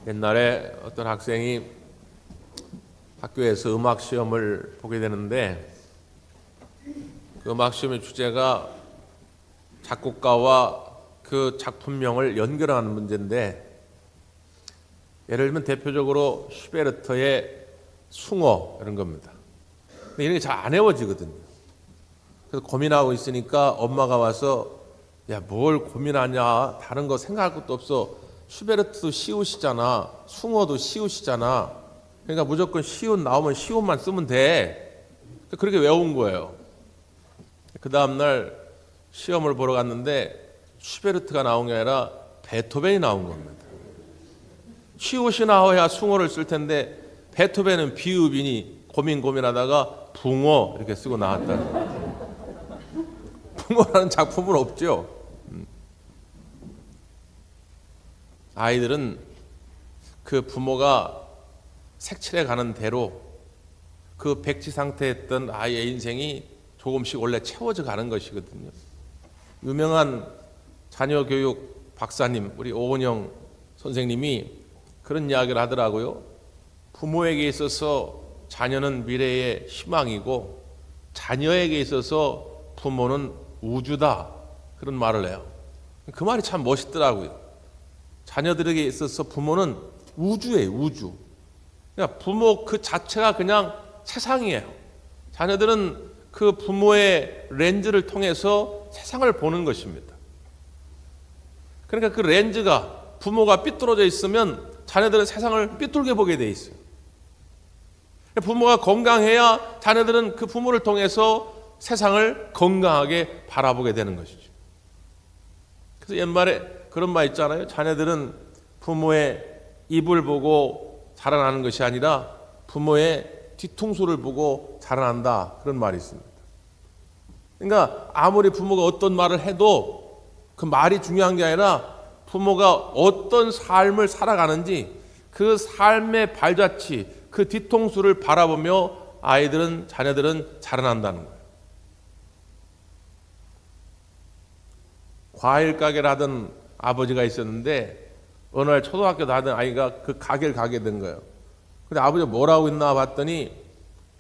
옛날에 어떤 학생이 학교에서 음악 시험을 보게 되는데 그 음악 시험의 주제가 작곡가와 그 작품명을 연결하는 문제인데, 예를 들면 대표적으로 슈베르트의 숭어 이런 겁니다. 근데 이런 게 잘 안 외워지거든요. 그래서 고민하고 있으니까 엄마가 와서 야, 뭘 고민하냐, 다른 거 생각할 것도 없어. 슈베르트도 시옷이잖아, 숭어도 시옷이잖아. 그러니까 무조건 시옷 나오면 시옷만 쓰면 돼. 그렇게 외운 거예요. 그 다음날 시험을 보러 갔는데 슈베르트가 나온 게 아니라 베토벤이 나온 겁니다. 시옷이 나와야 숭어를 쓸 텐데 베토벤은 비읍이니 고민하다가 붕어 이렇게 쓰고 나왔다. 붕어라는 작품은 없죠. 아이들은 그 부모가 색칠해 가는 대로 그 백지 상태였던 아이의 인생이 조금씩 원래 채워져 가는 것이거든요. 유명한 자녀교육 박사님, 우리 오은영 선생님이 그런 이야기를 하더라고요. 부모에게 있어서 자녀는 미래의 희망이고 자녀에게 있어서 부모는 우주다, 그런 말을 해요. 그 말이 참 멋있더라고요. 자녀들에게 있어서 부모는 우주예요, 우주. 그러니까 부모 그 자체가 그냥 세상이에요. 자녀들은 그 부모의 렌즈를 통해서 세상을 보는 것입니다. 그러니까 그 렌즈가, 부모가 삐뚤어져 있으면 자녀들은 세상을 삐뚤게 보게 돼 있어요. 부모가 건강해야 자녀들은 그 부모를 통해서 세상을 건강하게 바라보게 되는 것이죠. 그래서 옛말에 그런 말 있잖아요. 자녀들은 부모의 입을 보고 자라나는 것이 아니라 부모의 뒤통수를 보고 자라난다, 그런 말이 있습니다. 그러니까 아무리 부모가 어떤 말을 해도 그 말이 중요한 게 아니라 부모가 어떤 삶을 살아가는지 그 삶의 발자취, 그 뒤통수를 바라보며 아이들은, 자녀들은 자라난다는 거예요. 과일 가게를 하던 아버지가 있었는데 어느 날 초등학교 다니던 아이가 그 가게를 가게 된 거예요. 근데 아버지가 뭐라고 있나 봤더니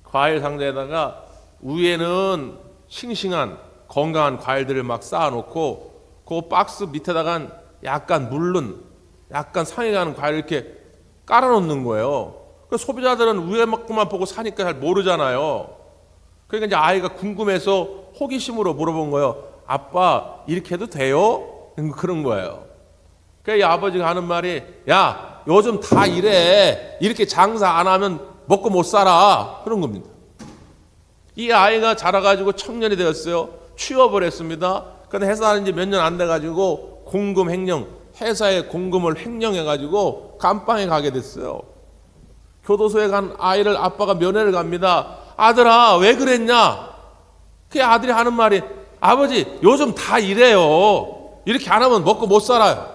과일 상자에다가 위에는 싱싱한 건강한 과일들을 막 쌓아놓고 그 박스 밑에다가 약간 물른, 약간 상해 가는 과일을 이렇게 깔아놓는 거예요. 그 소비자들은 위에 것만 보고 사니까 잘 모르잖아요. 그러니까 이제 아이가 궁금해서 호기심으로 물어본 거예요. 아빠, 이렇게 해도 돼요? 그런 거예요. 그러니까 이 아버지가 하는 말이, 야, 요즘 다 이래. 이렇게 장사 안 하면 먹고 못 살아. 그런 겁니다. 이 아이가 자라가지고 청년이 되었어요. 취업을 했습니다. 근데 회사는 이제 몇 년 안 돼가지고 공금 횡령, 회사의 공금을 횡령해가지고 감방에 가게 됐어요. 교도소에 간 아이를 아빠가 면회를 갑니다. 아들아, 왜 그랬냐? 그 아들이 하는 말이, 아버지, 요즘 다 이래요. 이렇게 안 하면 먹고 못 살아요.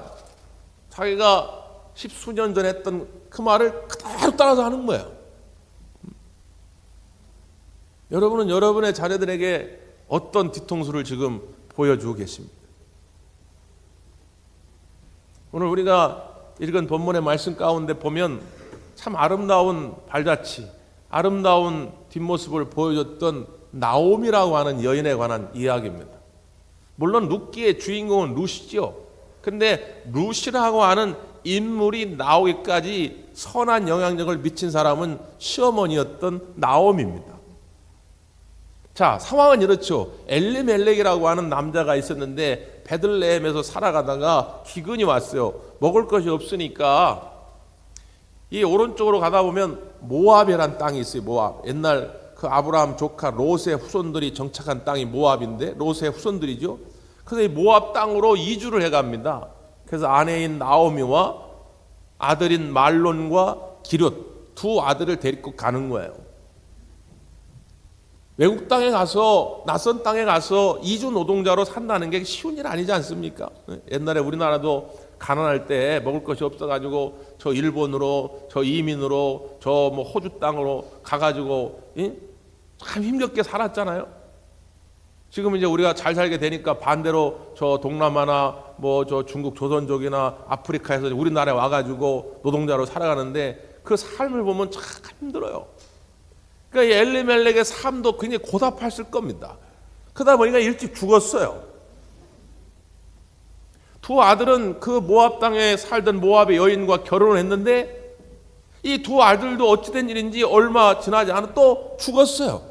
자기가 십수년 전에 했던 그 말을 그대로 따라서 하는 거예요. 여러분은 여러분의 자녀들에게 어떤 뒤통수를 지금 보여주고 계십니까? 오늘 우리가 읽은 본문의 말씀 가운데 보면 참 아름다운 발자취, 아름다운 뒷모습을 보여줬던 나오미라고 하는 여인에 관한 이야기입니다. 물론 룻기의 주인공은 룻이죠. 근데 룻이라고 하는 인물이 나오기까지 선한 영향력을 미친 사람은 시어머니였던 나오미입니다. 자, 상황은 이렇죠. 엘리멜렉이라고 하는 남자가 있었는데 베들레헴에서 살아가다가 기근이 왔어요. 먹을 것이 없으니까 이 오른쪽으로 가다 보면 모압이라는 땅이 있어요. 모압. 옛날 그 아브라함 조카 롯의 후손들이 정착한 땅이 모압인데, 롯의 후손들이죠. 그래서 이 모압 땅으로 이주를 해갑니다. 그래서 아내인 나오미와 아들인 말론과 기룻 두 아들을 데리고 가는 거예요. 외국 땅에 가서, 낯선 땅에 가서 이주 노동자로 산다는 게 쉬운 일 아니지 않습니까? 옛날에 우리나라도 가난할 때 먹을 것이 없어가지고 저 일본으로, 저 이민으로, 저 뭐 호주 땅으로 가가지고 참 힘겹게 살았잖아요. 지금 이제 우리가 잘 살게 되니까 반대로 저 동남아나 뭐 저 중국 조선족이나 아프리카에서 우리나라에 와가지고 노동자로 살아가는데 그 삶을 보면 참 힘들어요. 그러니까 이 엘리멜렉의 삶도 굉장히 고달팠을 겁니다. 그러다 보니까 일찍 죽었어요. 두 아들은 그 모압 땅에 살던 모압의 여인과 결혼을 했는데 이 두 아들도 어찌된 일인지 얼마 지나지 않아 또 죽었어요.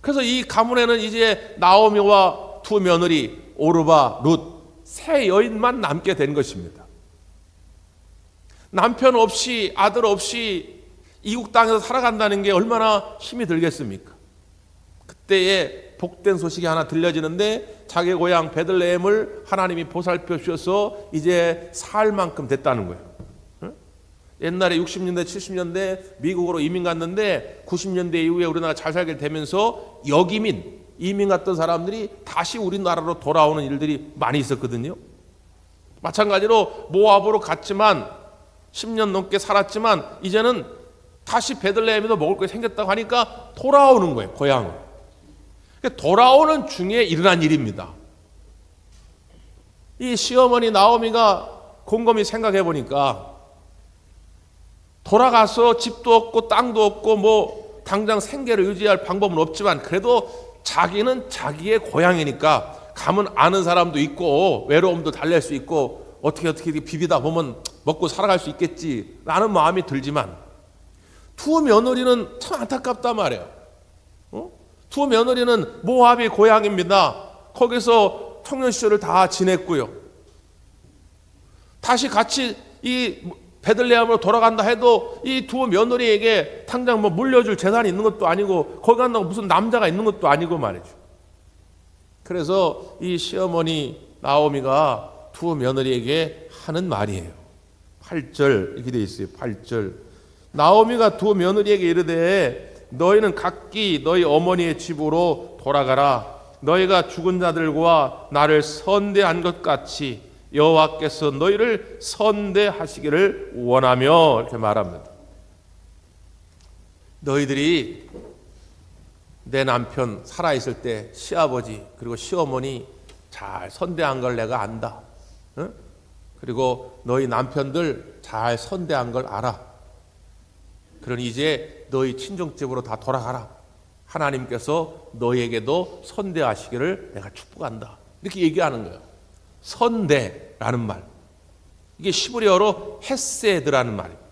그래서 이 가문에는 이제 나오미와 두 며느리 오르바, 룻 세 여인만 남게 된 것입니다. 남편 없이 아들 없이 이국 땅에서 살아간다는 게 얼마나 힘이 들겠습니까? 그때에 복된 소식이 하나 들려지는데 자기 고향 베들레헴을 하나님이 보살펴 주셔서 이제 살 만큼 됐다는 거예요. 옛날에 60년대 70년대 미국으로 이민 갔는데 90년대 이후에 우리나라 잘 살게 되면서 역이민 이민 갔던 사람들이 다시 우리나라로 돌아오는 일들이 많이 있었거든요. 마찬가지로 모압으로 갔지만 10년 넘게 살았지만 이제는 다시 베들레헴에도 먹을 게 생겼다고 하니까 돌아오는 거예요. 고향으로. 돌아오는 중에 일어난 일입니다. 이 시어머니 나오미가 곰곰이 생각해 보니까 돌아가서 집도 없고 땅도 없고 뭐 당장 생계를 유지할 방법은 없지만 그래도 자기는 자기의 고향이니까 가면 아는 사람도 있고 외로움도 달랠 수 있고 어떻게 비비다 보면 먹고 살아갈 수 있겠지 라는 마음이 들지만 두 며느리는 참 안타깝단 말이에요. 두 며느리는 모압이 고향입니다. 거기서 청년 시절을 다 지냈고요. 다시 같이 이 베들레헴으로 돌아간다 해도 이 두 며느리에게 당장 뭐 물려줄 재산이 있는 것도 아니고 거기 간다고 무슨 남자가 있는 것도 아니고 말이죠. 그래서 이 시어머니 나오미가 두 며느리에게 하는 말이에요. 8절 이렇게 되어 있어요. 8절 나오미가 두 며느리에게 이르되 너희는 각기 너희 어머니의 집으로 돌아가라. 너희가 죽은 자들과 나를 선대한 것 같이 여호와께서 너희를 선대하시기를 원하며 이렇게 말합니다. 너희들이 내 남편 살아있을 때 시아버지 그리고 시어머니 잘 선대한 걸 내가 안다. 응? 그리고 너희 남편들 잘 선대한 걸 알아. 그러니 이제 너희 친정집으로 다 돌아가라. 하나님께서 너희에게도 선대하시기를 내가 축복한다. 이렇게 얘기하는 거예요. 선대라는 말. 이게 시브리어로 헤세드라는 말입니다.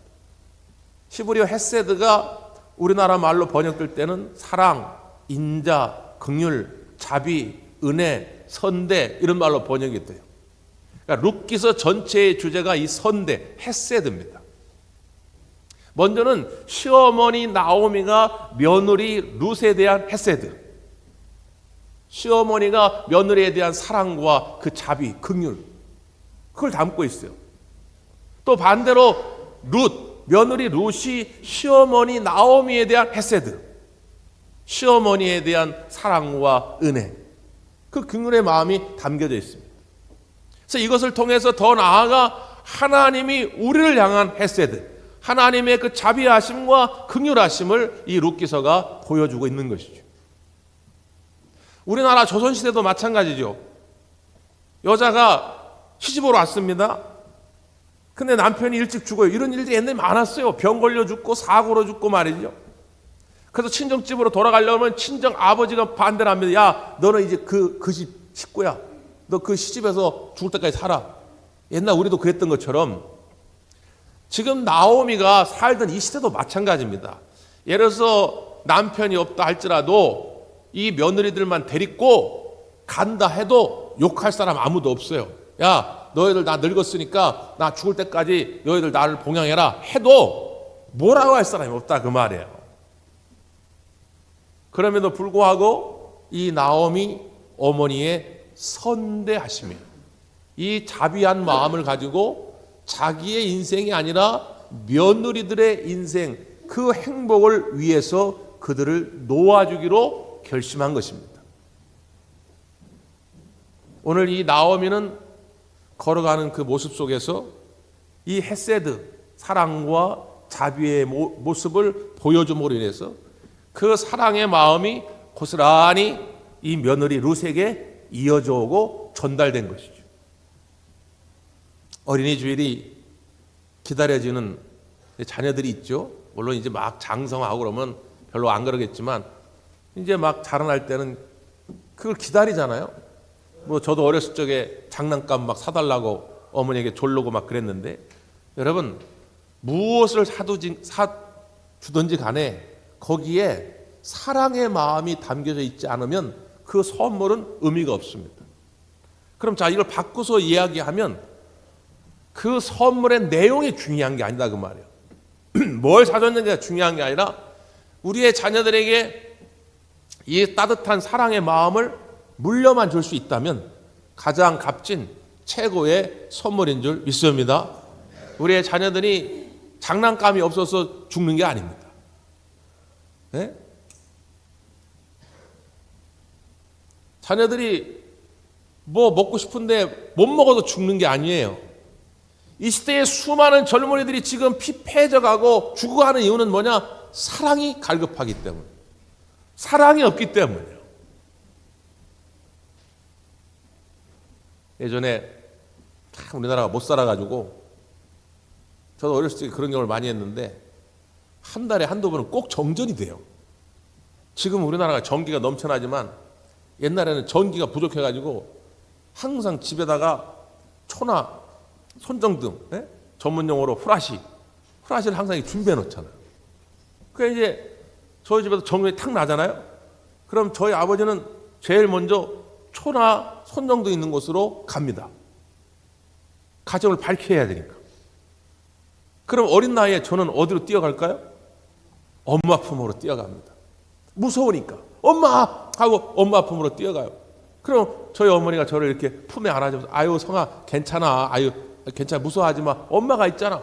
시브리어 헤세드가 우리나라 말로 번역될 때는 사랑, 인자, 긍휼, 자비, 은혜, 선대 이런 말로 번역이 돼요. 그러니까 룻기서 전체의 주제가 이 선대, 헤세드입니다. 먼저는 시어머니 나오미가 며느리 룻에 대한 헤세드. 시어머니가 며느리에 대한 사랑과 그 자비, 긍휼 그걸 담고 있어요. 또 반대로 며느리 룻이 시어머니 나오미에 대한 헤세드, 시어머니에 대한 사랑과 은혜, 그 긍휼의 마음이 담겨져 있습니다. 그래서 이것을 통해서 더 나아가 하나님이 우리를 향한 헤세드, 하나님의 그 자비하심과 긍휼하심을 이 룻기서가 보여주고 있는 것이죠. 우리나라 조선시대도 마찬가지죠. 여자가 시집으로 왔습니다. 근데 남편이 일찍 죽어요. 이런 일들이 옛날에 많았어요. 병 걸려 죽고 사고로 죽고 말이죠. 그래서 친정집으로 돌아가려면 친정 아버지가 반대를 합니다. 야, 너는 이제 그 집 식구야. 너 그 시집에서 죽을 때까지 살아. 옛날 우리도 그랬던 것처럼 지금 나오미가 살던 이 시대도 마찬가지입니다. 예를 들어서 남편이 없다 할지라도 이 며느리들만 데리고 간다 해도 욕할 사람 아무도 없어요. 야, 너희들 나 늙었으니까 나 죽을 때까지 너희들 나를 봉양해라 해도 뭐라고 할 사람이 없다 그 말이에요. 그럼에도 불구하고 이 나오미 어머니의 선대하심이에요. 이 자비한 마음을 가지고 자기의 인생이 아니라 며느리들의 인생 그 행복을 위해서 그들을 놓아주기로 결심한 것입니다. 오늘 이 나오미는 걸어가는 그 모습 속에서 이 헤세드, 사랑과 자비의 모습을 보여줌으로 인해서 그 사랑의 마음이 고스란히 이 며느리 룻에게 이어져 오고 전달된 것이죠. 어린이 주일이 기다려지는 자녀들이 있죠. 물론 이제 막 장성하고 그러면 별로 안 그러겠지만 이제 막 자라날 때는 그걸 기다리잖아요. 뭐 저도 어렸을 적에 장난감 막 사달라고 어머니에게 졸르고 막 그랬는데, 여러분 무엇을 사주든지 간에 거기에 사랑의 마음이 담겨져 있지 않으면 그 선물은 의미가 없습니다. 그럼 자, 이걸 바꾸서 이야기하면 그 선물의 내용이 중요한 게 아니다 그 말이에요. 뭘 사줬는지가 중요한 게 아니라 우리의 자녀들에게 이 따뜻한 사랑의 마음을 물려만 줄 수 있다면 가장 값진 최고의 선물인 줄 믿습니다. 우리의 자녀들이 장난감이 없어서 죽는 게 아닙니다. 네? 자녀들이 뭐 먹고 싶은데 못 먹어도 죽는 게 아니에요. 이 시대의 수많은 젊은이들이 지금 피폐해져가고 죽어가는 이유는 뭐냐? 사랑이 갈급하기 때문에, 사랑이 없기 때문이에요. 예전에 참 우리나라가 못 살아가지고 저도 어렸을 때 그런 경험을 많이 했는데 한 달에 한두 번은 꼭 정전이 돼요. 지금 우리나라가 전기가 넘쳐나지만 옛날에는 전기가 부족해가지고 항상 집에다가 초나 손정등, 전문 용어로 후라시를 항상 준비해 놓잖아요. 그러니까 이제 저희 집에서 전기가 탁 나잖아요. 그럼 저희 아버지는 제일 먼저 초나 손정등 있는 곳으로 갑니다. 가정을 밝혀야 되니까. 그럼 어린 나이에 저는 어디로 뛰어갈까요? 엄마 품으로 뛰어갑니다. 무서우니까 엄마 하고 엄마 품으로 뛰어가요. 그럼 저희 어머니가 저를 이렇게 품에 안아주면서 아유 성아 괜찮아, 아유 괜찮아, 무서워하지 마, 엄마가 있잖아.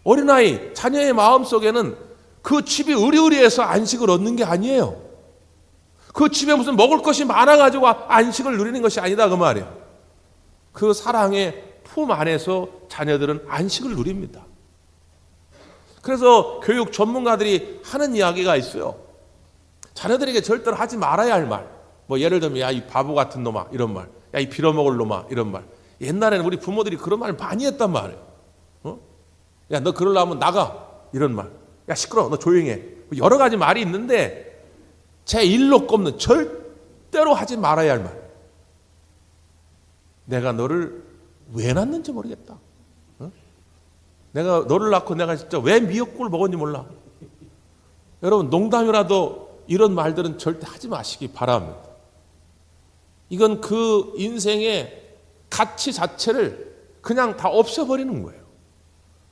어린아이 자녀의 마음속에는 그 집이 의리의리해서 안식을 얻는 게 아니에요. 그 집에 무슨 먹을 것이 많아가지고 안식을 누리는 것이 아니다 그 말이에요. 그 사랑의 품 안에서 자녀들은 안식을 누립니다. 그래서 교육 전문가들이 하는 이야기가 있어요. 자녀들에게 절대로 하지 말아야 할 말, 뭐 예를 들면 야 이 바보 같은 놈아 이런 말, 야 이 빌어먹을 놈아 이런 말. 옛날에는 우리 부모들이 그런 말 많이 했단 말이에요. 야 너 그러려면 나가 이런 말. 야 시끄러워 너 조용히 해. 여러 가지 말이 있는데 제 일로 꼽는 절대로 하지 말아야 할 말. 내가 너를 왜 낳는지 모르겠다. 내가 너를 낳고 내가 진짜 왜 미역국을 먹었는지 몰라. 여러분 농담이라도 이런 말들은 절대 하지 마시기 바랍니다. 이건 그 인생의 가치 자체를 그냥 다 없애버리는 거예요.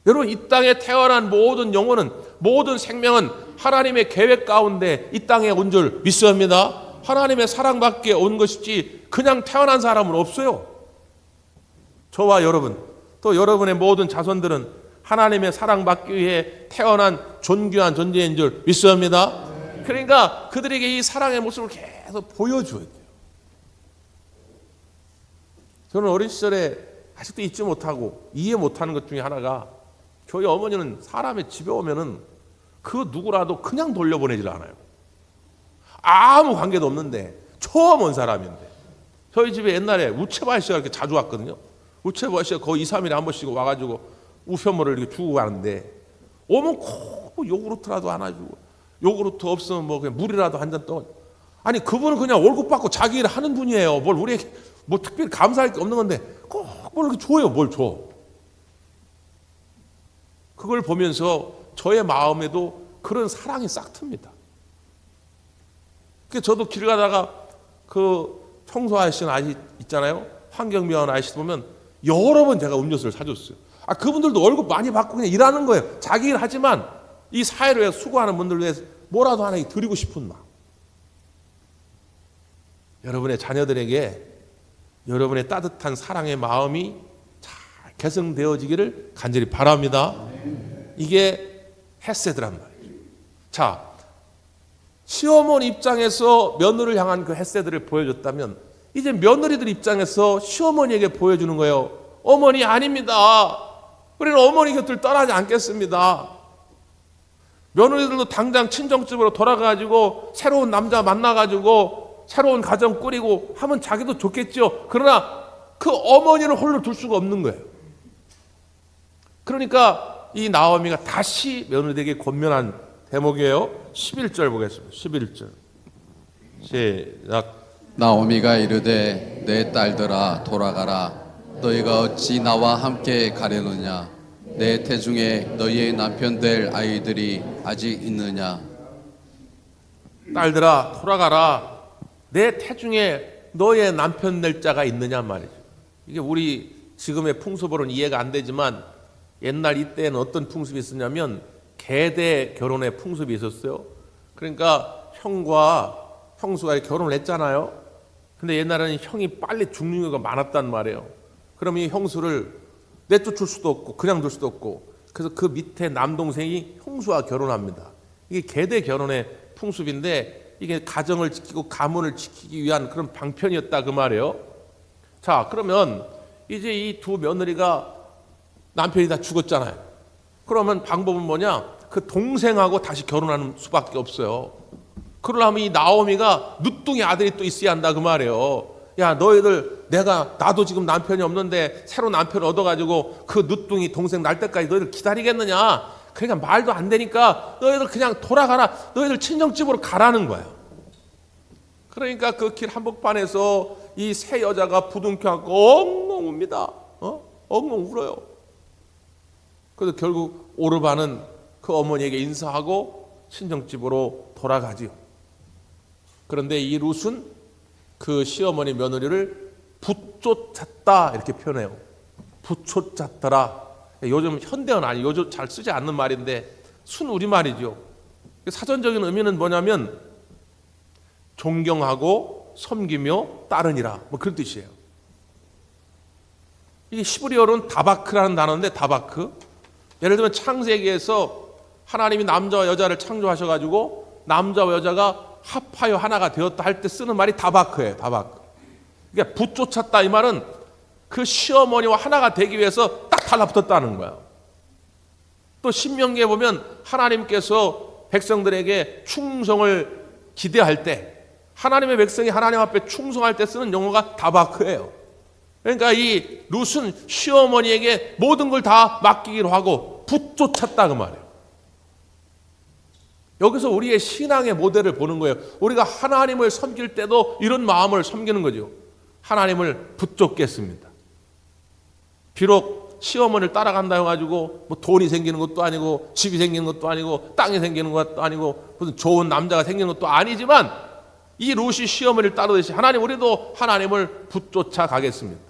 여러분 이 땅에 태어난 모든 영혼은, 모든 생명은 하나님의 계획 가운데 이 땅에 온 줄 믿습니다. 하나님의 사랑받기에 온 것이지 그냥 태어난 사람은 없어요. 저와 여러분 또 여러분의 모든 자손들은 하나님의 사랑받기 위해 태어난 존귀한 존재인 줄 믿습니다. 그러니까 그들에게 이 사랑의 모습을 계속 보여줘야 돼요. 저는 어린 시절에 아직도 잊지 못하고 이해 못하는 것 중에 하나가, 저희 어머니는 사람의 집에 오면은 그 누구라도 그냥 돌려보내질 않아요. 아무 관계도 없는데 처음 온 사람인데. 저희 집에 옛날에 우체부 아저씨가 이렇게 자주 왔거든요. 우체부 아저씨가 거의 2, 3일에 한 번씩 와가지고 우편물을 이렇게 주고 가는데 오면 꼭 요구르트라도 하나 주고, 요구르트 없으면 뭐 그냥 물이라도 한 잔 떠. 아니 그분은 그냥 월급 받고 자기 일 하는 분이에요. 뭘 우리에게 뭐 특별히 감사할 게 없는 건데 꼭 뭘 이렇게 줘요. 뭘 줘. 그걸 보면서 저의 마음에도 그런 사랑이 싹 틉니다. 그래서 저도 길 가다가 그 청소 아저씨 있잖아요. 환경미화원 아저씨 보면 여러 번 제가 음료수를 사줬어요. 그분들도 월급 많이 받고 그냥 일하는 거예요. 자기 일 하지만 이 사회를 위해서 수고하는 분들 위해서 뭐라도 하나 드리고 싶은 마음. 여러분의 자녀들에게 여러분의 따뜻한 사랑의 마음이 잘 개성되어지기를 간절히 바랍니다. 이게 헤세드란 말이에요. 자, 시어머니 입장에서 며느리를 향한 그 헤세드를 보여줬다면 이제 며느리들 입장에서 시어머니에게 보여주는 거예요. 어머니 아닙니다. 우리는 어머니 곁을 떠나지 않겠습니다. 며느리들도 당장 친정집으로 돌아가가지고 새로운 남자 만나가지고 새로운 가정 꾸리고 하면 자기도 좋겠죠. 그러나 그 어머니를 홀로 둘 수가 없는 거예요. 그러니까 이 나오미가 다시 며느리에게 권면한 대목이에요. 11절 보겠습니다. 11절 시작. 나오미가 이르되 내 딸들아 돌아가라. 너희가 어찌 나와 함께 가려느냐. 내 태중에 너희의 남편 될 아이들이 아직 있느냐. 딸들아 돌아가라. 내 태중에 너의 남편 될 자가 있느냐 말이죠. 이게 우리 지금의 풍습으로는 이해가 안 되지만 옛날 이때는 어떤 풍습이 있었냐면 계대 결혼의 풍습이 있었어요. 그러니까 형과 형수가 결혼을 했잖아요. 근데 옛날에는 형이 빨리 죽는 경우가 많았단 말이에요. 그럼 이 형수를 내쫓을 수도 없고 그냥 둘 수도 없고, 그래서 그 밑에 남동생이 형수와 결혼합니다. 이게 계대 결혼의 풍습인데 이게 가정을 지키고 가문을 지키기 위한 그런 방편이었다 그 말이에요. 자, 그러면 이제 이 두 며느리가 남편이 다 죽었잖아요. 그러면 방법은 뭐냐? 그 동생하고 다시 결혼하는 수밖에 없어요. 그러려면 이 나오미가 늦둥이 아들이 또 있어야 한다 그 말이에요. 야, 너희들 나도 지금 남편이 없는데 새로 남편을 얻어가지고 그 늦둥이 동생 날 때까지 너희들 기다리겠느냐? 그러니까 말도 안 되니까 너희들 그냥 돌아가라. 너희들 친정집으로 가라는 거예요. 그러니까 그 길 한복판에서 이 세 여자가 부둥켜갖고 엉엉 웁니다. 엉엉 울어요. 그래서 결국 오르반은 그 어머니에게 인사하고 친정집으로 돌아가지요. 그런데 이 룻은 그 시어머니 며느리를 붙쫓았다 이렇게 표현해요. 붙쫓았더라. 요즘 현대어는 아니, 요즘 잘 쓰지 않는 말인데 순 우리말이죠. 사전적인 의미는 뭐냐면 존경하고 섬기며 따르니라, 뭐 그런 뜻이에요. 이게 히브리어로는 다바크라는 단어인데, 다바크, 예를 들면 창세기에서 하나님이 남자와 여자를 창조하셔가지고 남자와 여자가 합하여 하나가 되었다 할 때 쓰는 말이 다바크예요. 다바크. 그러니까 붙쫓았다 이 말은 그 시어머니와 하나가 되기 위해서 딱 달라붙었다는 거야. 또 신명기에 보면 하나님께서 백성들에게 충성을 기대할 때, 하나님의 백성이 하나님 앞에 충성할 때 쓰는 용어가 다바크예요. 그러니까 이 룻은 시어머니에게 모든 걸 다 맡기기로 하고 붙쫓았다 그 말이에요. 여기서 우리의 신앙의 모델을 보는 거예요. 우리가 하나님을 섬길 때도 이런 마음을 섬기는 거죠. 하나님을 붙잡겠습니다. 비록 시어머니를 따라간다 해가지고 뭐 돈이 생기는 것도 아니고 집이 생기는 것도 아니고 땅이 생기는 것도 아니고 무슨 좋은 남자가 생기는 것도 아니지만 이 룻이 시어머니를 따르듯이 하나님, 우리도 하나님을 붙쫓아 가겠습니다.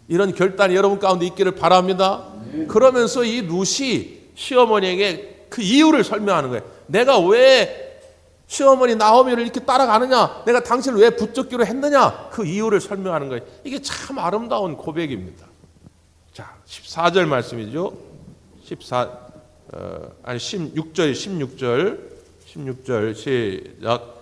이런 결단이 여러분 가운데 있기를 바랍니다. 그러면서 이 룻이 시어머니에게 그 이유를 설명하는 거예요. 내가 왜 시어머니 나오미를 이렇게 따라가느냐, 내가 당신을 왜 붙잡기로 했느냐, 그 이유를 설명하는 거예요. 이게 참 아름다운 고백입니다. 자, 14절 말씀이죠. 16절 시작.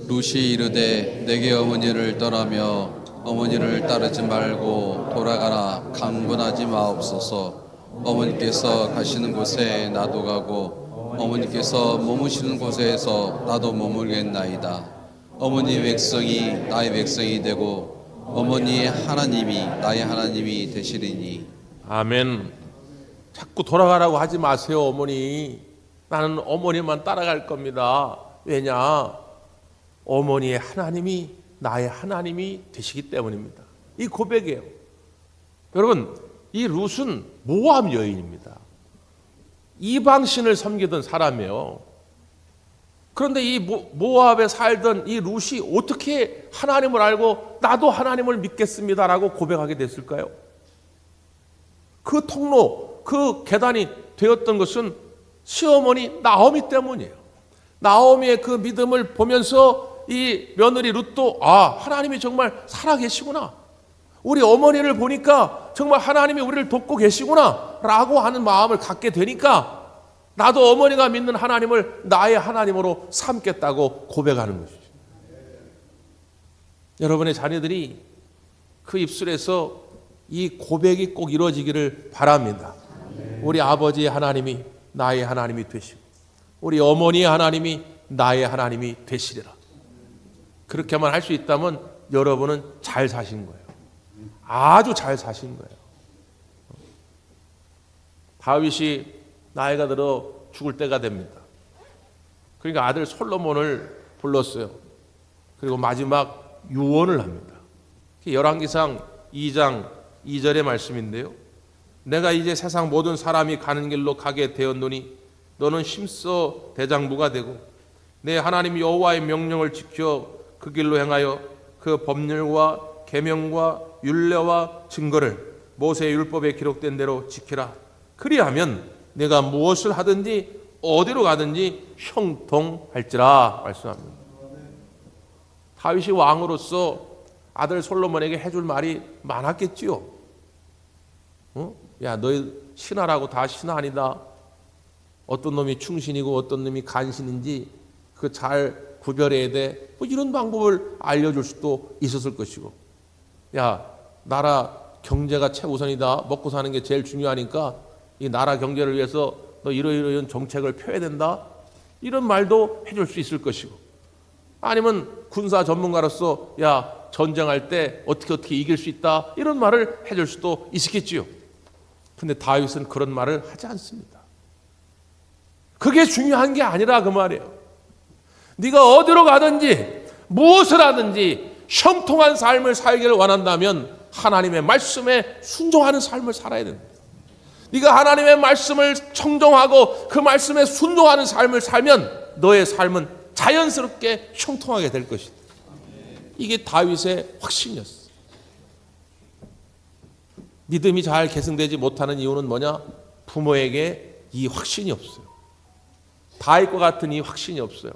룻이 이르되 내게 어머니를 떠나며 어머니를 따르지 말고 돌아가라. 강권하지 마옵소서. 어머니께서 가시는 곳에 나도 가고 어머니께서 머무시는 곳에서 나도 머물겠나이다. 어머니의 백성이 나의 백성이 되고 어머니의 하나님이 나의 하나님이 되시리니. 아멘. 자꾸 돌아가라고 하지 마세요. 어머니, 나는 어머니만 따라갈 겁니다. 왜냐? 어머니의 하나님이 나의 하나님이 되시기 때문입니다. 이 고백이에요. 여러분, 이 룻은 모압 여인입니다. 이방신을 섬기던 사람이에요. 그런데 이 모압에 살던 이 룻이 어떻게 하나님을 알고 나도 하나님을 믿겠습니다라고 고백하게 됐을까요? 그 통로, 그 계단이 되었던 것은 시어머니 나오미 때문이에요. 나오미의 그 믿음을 보면서 이 며느리 룻도 하나님이 정말 살아계시구나, 우리 어머니를 보니까 정말 하나님이 우리를 돕고 계시구나 라고 하는 마음을 갖게 되니까 나도 어머니가 믿는 하나님을 나의 하나님으로 삼겠다고 고백하는 것이죠. 여러분의 자녀들이 그 입술에서 이 고백이 꼭 이루어지기를 바랍니다. 우리 아버지의 하나님이 나의 하나님이 되시고 우리 어머니의 하나님이 나의 하나님이 되시리라. 그렇게만 할 수 있다면 여러분은 잘 사신 거예요. 아주 잘 사신 거예요. 다윗이 나이가 들어 죽을 때가 됩니다. 그러니까 아들 솔로몬을 불렀어요. 그리고 마지막 유언을 합니다. 열왕기상 2장 2절의 말씀인데요. 내가 이제 세상 모든 사람이 가는 길로 가게 되었노니 너는 힘써 대장부가 되고 내 하나님 여호와의 명령을 지켜 그 길로 행하여 그 법률과 계명과 율례와 증거를 모세의 율법에 기록된 대로 지키라. 그리하면 내가 무엇을 하든지 어디로 가든지 형통할지라 말씀합니다. 다윗이 왕으로서 아들 솔로몬에게 해줄 말이 많았겠지요. 야, 너희 신하라고 다 신하 아니다. 어떤 놈이 충신이고 어떤 놈이 간신인지 그 잘 구별해야 돼. 뭐 이런 방법을 알려줄 수도 있었을 것이고, 야, 나라 경제가 최우선이다. 먹고 사는 게 제일 중요하니까 이 나라 경제를 위해서 너 이러이러한 정책을 펴야 된다. 이런 말도 해줄 수 있을 것이고, 아니면 군사 전문가로서 야, 전쟁할 때 어떻게 이길 수 있다. 이런 말을 해줄 수도 있었겠지요. 근데 다윗은 그런 말을 하지 않습니다. 그게 중요한 게 아니라 그 말이에요. 네가 어디로 가든지 무엇을 하든지 형통한 삶을 살기를 원한다면 하나님의 말씀에 순종하는 삶을 살아야 됩니다. 네가 하나님의 말씀을 청정하고 그 말씀에 순종하는 삶을 살면 너의 삶은 자연스럽게 형통하게 될 것이다. 이게 다윗의 확신이었어요. 믿음이 잘 계승되지 못하는 이유는 뭐냐? 부모에게 이 확신이 없어요. 다윗과 같은 이 확신이 없어요.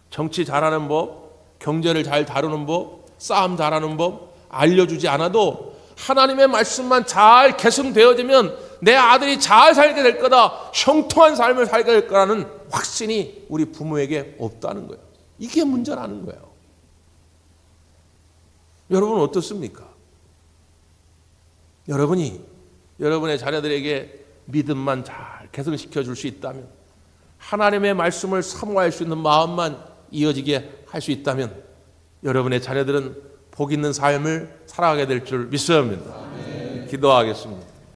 정치 잘하는 법, 경제를 잘 다루는 법, 싸움 잘하는 법 알려주지 않아도 하나님의 말씀만 잘 계승되어지면 내 아들이 잘 살게 될 거다, 형통한 삶을 살게 될 거라는 확신이 우리 부모에게 없다는 거예요. 이게 문제라는 거예요. 여러분은 어떻습니까? 여러분이 여러분의 자녀들에게 믿음만 잘 개선시켜 줄 수 있다면, 하나님의 말씀을 사모할 수 있는 마음만 이어지게 할 수 있다면 여러분의 자녀들은 복 있는 삶을 살아가게 될 줄 믿습니다. 기도하겠습니다.